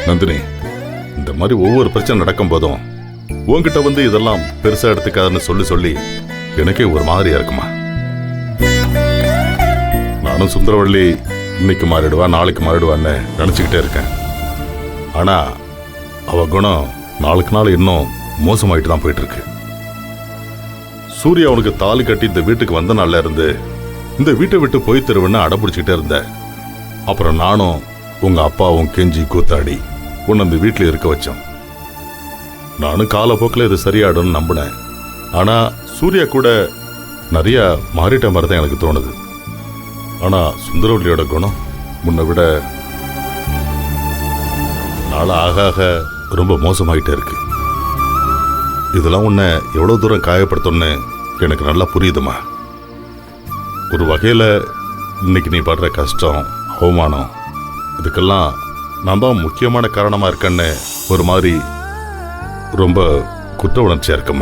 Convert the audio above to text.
நந்தினி, இந்த மாதிரி ஒவ்வொரு பிரச்சனை நடக்கும் போதும் உன்கிட்ட வந்து இதெல்லாம் பெருசா எடுத்துக்காதுன்னு சொல்லி சொல்லி எனக்கே ஒரு மாதிரியா இருக்குமா. நானும் சுந்தரவள்ளி இன்னைக்கு மாறிடுவா நாளைக்கு மாறிடுவான்னு நினைச்சுக்கிட்டே இருக்கேன். ஆனா அவ குணம் நாளுக்கு நாள் இன்னும் மோசமாயிட்டு தான் போயிட்டு இருக்கு. சூர்யா அவனுக்கு தாலி கட்டி இந்த வீட்டுக்கு வந்த நாள்ல இருந்து இந்த வீட்டை விட்டு போய் தருவேன்னு அடம்பிடிச்சுக்கிட்டே இருந்த. அப்புறம் நானும் உங்க அப்பாவும் கெஞ்சி கூத்தாடி உன்னை இந்த வீட்டில் இருக்க வச்சோம். நானும் காலப்போக்கில் இது சரியாடும்னு நம்பினேன். ஆனா சூர்யா கூட நிறைய மாறிட்ட மாதிரி தான் எனக்கு தோணுது. ஆனா சுந்தரவல்லியோட குணம் முன்னை விட நாள் ஆக ஆக ரொம்ப மோசமாயிட்டே இருக்கு. இதெல்லாம் உன்னை எவ்வளவு தூரம் காயப்படுத்தணும்னு எனக்கு நல்லா புரியுதுமா. ஒரு வகையில் இன்னைக்கு நீ படுற கஷ்டம் அவமானம் இதுக்கெல்லாம் நான் தான் முக்கியமான காரணமாக இருக்கேன்னு ஒரு மாதிரி ரொம்ப குற்ற உணர்ச்சியாக இருக்குமா.